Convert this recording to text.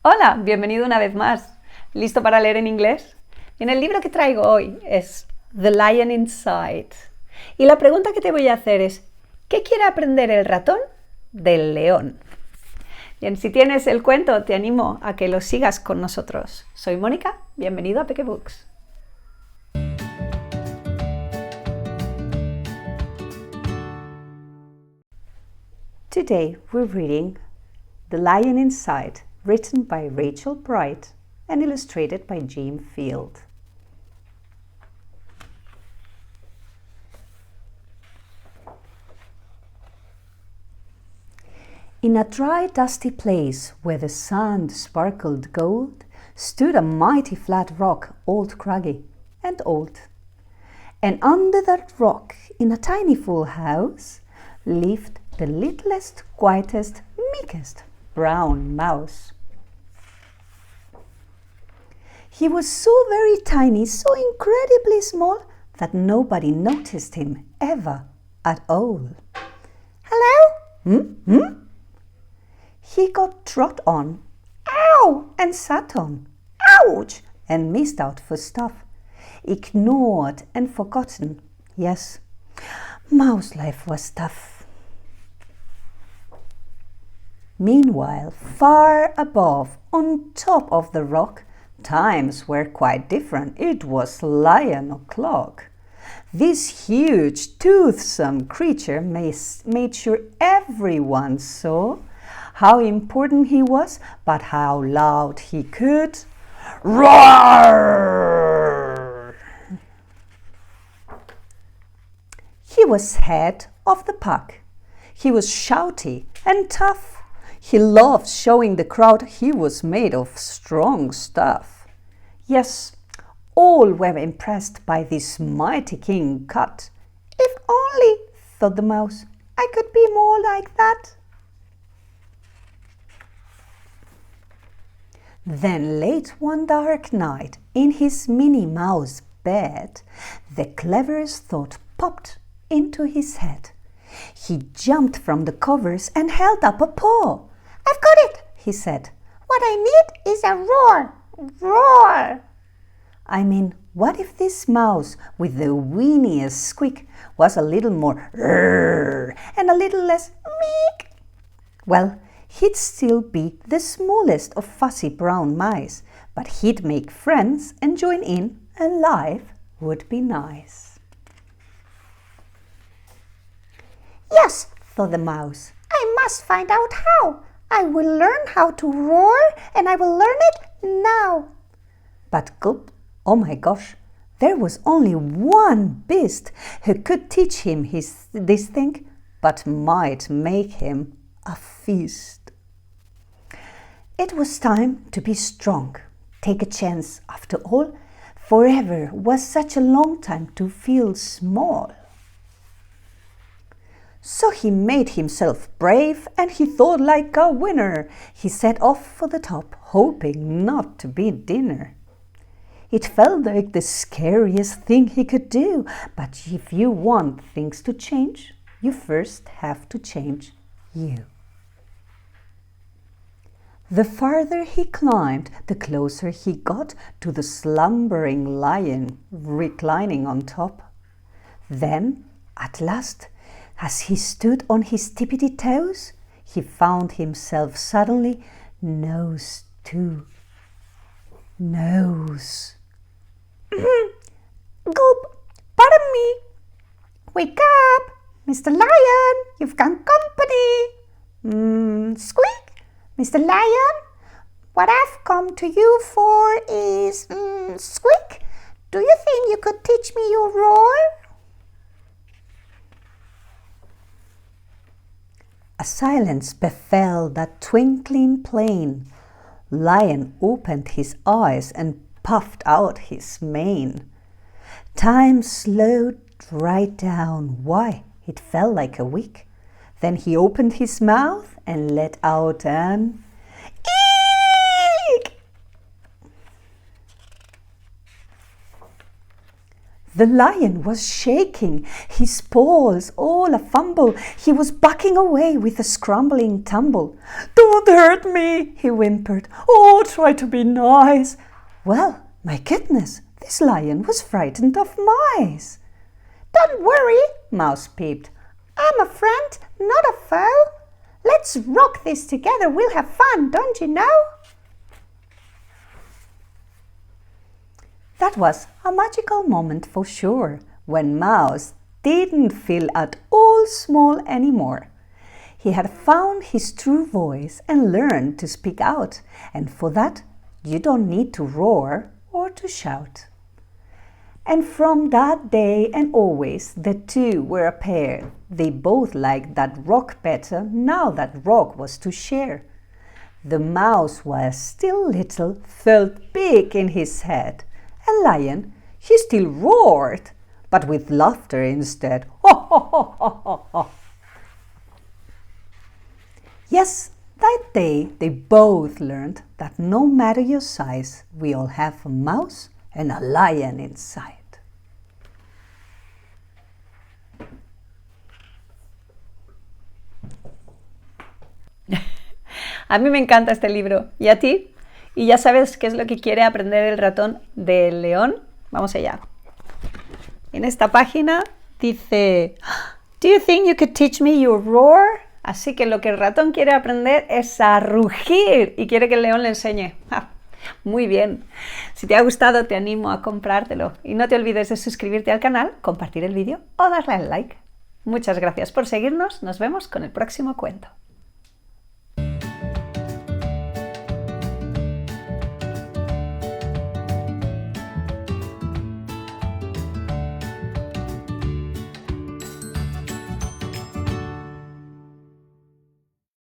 Hola, bienvenido una vez más. ¿Listo para leer en inglés? En el libro que traigo hoy es The Lion Inside. Y la pregunta que te voy a hacer es, ¿qué quiere aprender el ratón del león? Bien, si tienes el cuento, te animo a que lo sigas con nosotros. Soy Mónica, bienvenido a Peque Books. Today we're reading The Lion Inside, written by Rachel Bright and illustrated by Jim Field. In a dry, dusty place where the sand sparkled gold, stood a mighty flat rock, old craggy and old. And under that rock, in a tiny full house, lived the littlest, quietest, meekest brown mouse. He was so very tiny, so incredibly small, that nobody noticed him ever at all. Hello? He got trod on, ow, and sat on, ouch, and missed out for stuff, ignored and forgotten. Yes, mouse life was tough. Meanwhile, far above, on top of the rock, times were quite different. It was 11 o'clock. This huge, toothsome creature made sure everyone saw how important he was, but how loud he could roar. He was head of the pack. He was shouty and tough. He loved showing the crowd he was made of strong stuff. Yes, all were impressed by this mighty king cut. If only, thought the mouse, I could be more like that. Then late one dark night, in his Minnie Mouse bed, the cleverest thought popped into his head. He jumped from the covers and held up a paw. I've got it, he said. What I need is a roar. Roar! I mean, what if this mouse with the weeniest squeak was a little more rrr and a little less meek? Well, he'd still be the smallest of fussy brown mice, but he'd make friends and join in, and life would be nice. Yes, thought the mouse, I must find out how. I will learn how to roar, and I will learn it now. But gulp, oh my gosh, there was only one beast who could teach him this thing, but might make him a feast. It was time to be strong, take a chance. After all, forever was such a long time to feel small. So he made himself brave and he thought like a winner. He set off for the top, hoping not to be dinner. It felt like the scariest thing he could do, but if you want things to change, you first have to change you. The farther he climbed, the closer he got to the slumbering lion reclining on top. Then, at last, as he stood on his tippity toes, he found himself suddenly nose to nose. Gulp, pardon me. Wake up, Mr. Lion, you've got company. Squeak, Mr. Lion, what I've come to you for is, squeak, do you think you could teach me your roar? A silence befell that twinkling plain. Lion opened his eyes and puffed out his mane. Time slowed right down. Why, it felt like a week. Then he opened his mouth and let out an eek! The lion was shaking, his paws all a fumble. He was backing away with a scrambling tumble. "Don't hurt me," he whimpered. "Oh, try to be nice." Well, my goodness, this lion was frightened of mice. "Don't worry," Mouse peeped. "I'm a friend, not a foe. Let's rock this together, we'll have fun, don't you know?" That was a magical moment for sure, when Mouse didn't feel at all small anymore. He had found his true voice and learned to speak out, and for that you don't need to roar or to shout. And from that day and always, the two were a pair. They both liked that rock better now that rock was to share. The mouse, while still little, felt big in his head. And Lion, he still roared, but with laughter instead. Ho, ho, ho, ho, ho, ho. Yes, that day they both learned that no matter your size, we all have a mouse and a lion inside. A mí me encanta este libro. ¿Y a ti? ¿Y ya sabes qué es lo que quiere aprender el ratón del león? Vamos allá. En esta página dice: "Do you think you could teach me your roar?" Así que lo que el ratón quiere aprender es a rugir y quiere que el león le enseñe. Muy bien. Si te ha gustado, te animo a comprártelo. Y no te olvides de suscribirte al canal, compartir el vídeo o darle al like. Muchas gracias por seguirnos. Nos vemos con el próximo cuento.